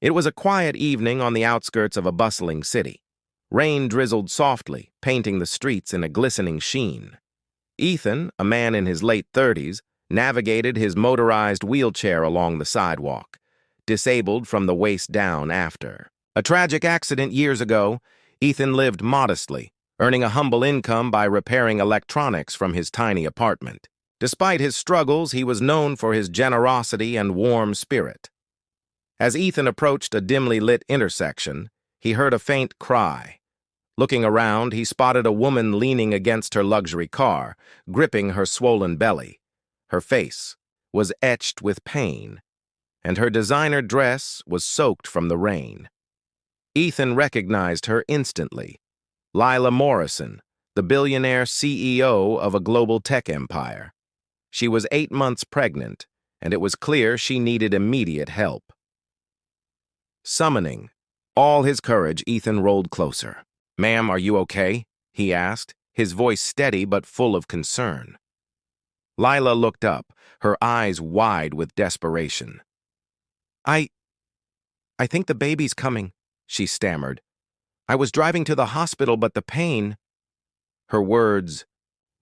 It was a quiet evening on the outskirts of a bustling city. Rain drizzled softly, painting the streets in a glistening sheen. Ethan, a man in his late 30s, navigated his motorized wheelchair along the sidewalk, disabled from the waist down after a tragic accident years ago. Ethan lived modestly, earning a humble income by repairing electronics from his tiny apartment. Despite his struggles, he was known for his generosity and warm spirit. As Ethan approached a dimly lit intersection, he heard a faint cry. Looking around, he spotted a woman leaning against her luxury car, gripping her swollen belly. Her face was etched with pain, and her designer dress was soaked from the rain. Ethan recognized her instantly. Lila Morrison, the billionaire CEO of a global tech empire. She was 8 months pregnant, and it was clear she needed immediate help. Summoning all his courage, Ethan rolled closer. "Ma'am, are you okay?" he asked, his voice steady but full of concern. Lila looked up, her eyes wide with desperation. I think the baby's coming," she stammered. "I was driving to the hospital, but the pain—" Her words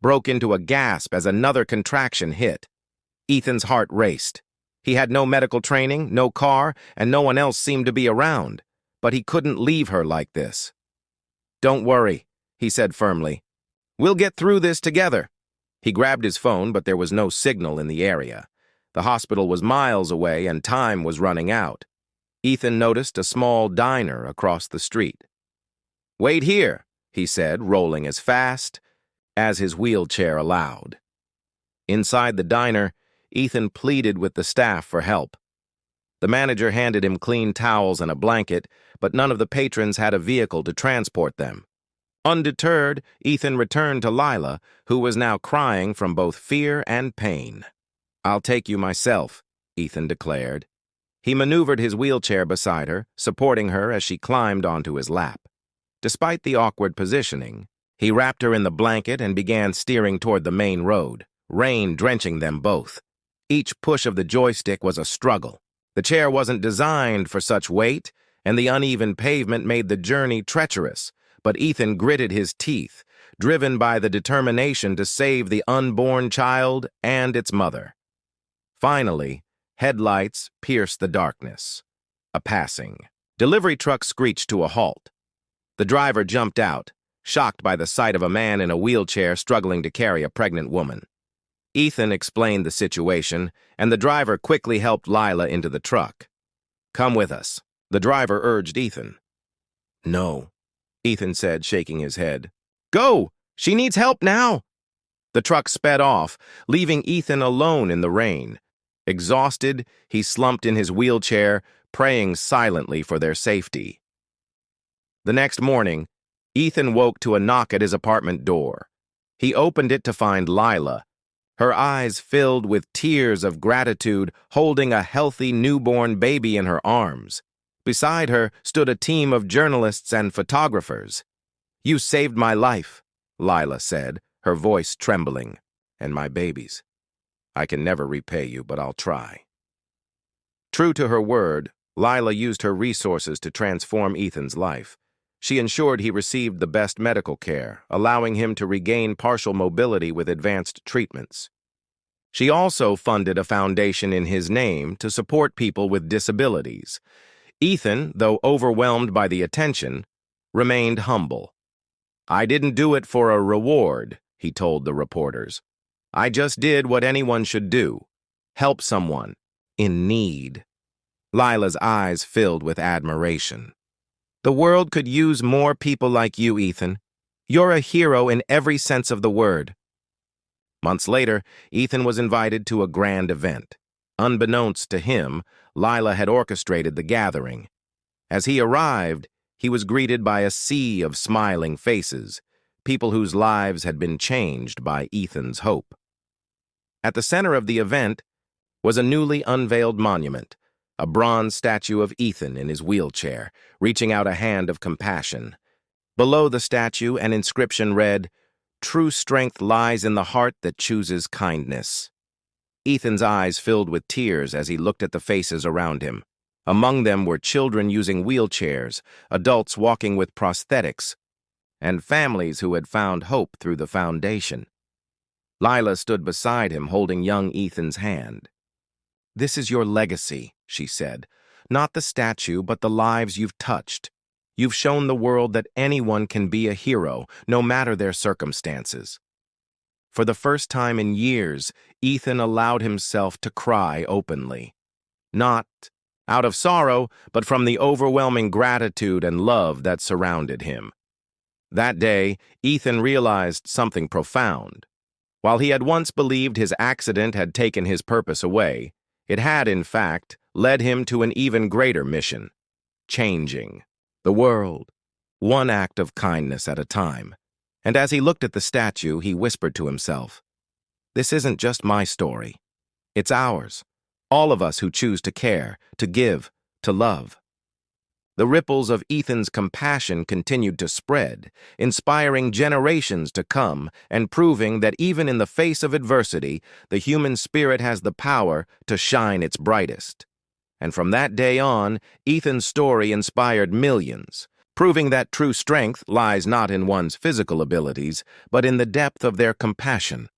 broke into a gasp as another contraction hit. Ethan's heart raced. He had no medical training, no car, and no one else seemed to be around, but he couldn't leave her like this. "Don't worry," he said firmly. "We'll get through this together." He grabbed his phone, but there was no signal in the area. The hospital was miles away and time was running out. Ethan noticed a small diner across the street. "Wait here," he said, rolling as fast as his wheelchair allowed. Inside the diner, Ethan pleaded with the staff for help. The manager handed him clean towels and a blanket, but none of the patrons had a vehicle to transport them. Undeterred, Ethan returned to Lila, who was now crying from both fear and pain. "I'll take you myself," Ethan declared. He maneuvered his wheelchair beside her, supporting her as she climbed onto his lap. Despite the awkward positioning, he wrapped her in the blanket and began steering toward the main road, rain drenching them both. Each push of the joystick was a struggle. The chair wasn't designed for such weight, and the uneven pavement made the journey treacherous, but Ethan gritted his teeth, driven by the determination to save the unborn child and its mother. Finally, headlights pierced the darkness. A passing delivery truck screeched to a halt. The driver jumped out, shocked by the sight of a man in a wheelchair struggling to carry a pregnant woman. Ethan explained the situation, and the driver quickly helped Lila into the truck. "Come with us," the driver urged Ethan. "No," Ethan said, shaking his head. "Go! She needs help now!" The truck sped off, leaving Ethan alone in the rain. Exhausted, he slumped in his wheelchair, praying silently for their safety. The next morning, Ethan woke to a knock at his apartment door. He opened it to find Lila, her eyes filled with tears of gratitude, holding a healthy newborn baby in her arms. Beside her stood a team of journalists and photographers. "You saved my life," Lila said, her voice trembling, "and my baby's. I can never repay you, but I'll try." True to her word, Lila used her resources to transform Ethan's life. She ensured he received the best medical care, allowing him to regain partial mobility with advanced treatments. She also funded a foundation in his name to support people with disabilities. Ethan, though overwhelmed by the attention, remained humble. "I didn't do it for a reward," he told the reporters. "I just did what anyone should do: help someone in need." Lila's eyes filled with admiration. "The world could use more people like you, Ethan. You're a hero in every sense of the word." Months later, Ethan was invited to a grand event. Unbeknownst to him, Lila had orchestrated the gathering. As he arrived, he was greeted by a sea of smiling faces, people whose lives had been changed by Ethan's hope. At the center of the event was a newly unveiled monument, a bronze statue of Ethan in his wheelchair, reaching out a hand of compassion. Below the statue, an inscription read, "True strength lies in the heart that chooses kindness." Ethan's eyes filled with tears as he looked at the faces around him. Among them were children using wheelchairs, adults walking with prosthetics, and families who had found hope through the foundation. Lila stood beside him, holding young Ethan's hand. "This is your legacy," she said. "Not the statue, but the lives you've touched. You've shown the world that anyone can be a hero, no matter their circumstances." For the first time in years, Ethan allowed himself to cry openly. Not out of sorrow, but from the overwhelming gratitude and love that surrounded him. That day, Ethan realized something profound. While he had once believed his accident had taken his purpose away, it had, in fact, led him to an even greater mission: changing the world, one act of kindness at a time. And as he looked at the statue, he whispered to himself, "This isn't just my story. It's ours, all of us who choose to care, to give, to love." The ripples of Ethan's compassion continued to spread, inspiring generations to come and proving that even in the face of adversity, the human spirit has the power to shine its brightest. And from that day on, Ethan's story inspired millions, proving that true strength lies not in one's physical abilities, but in the depth of their compassion.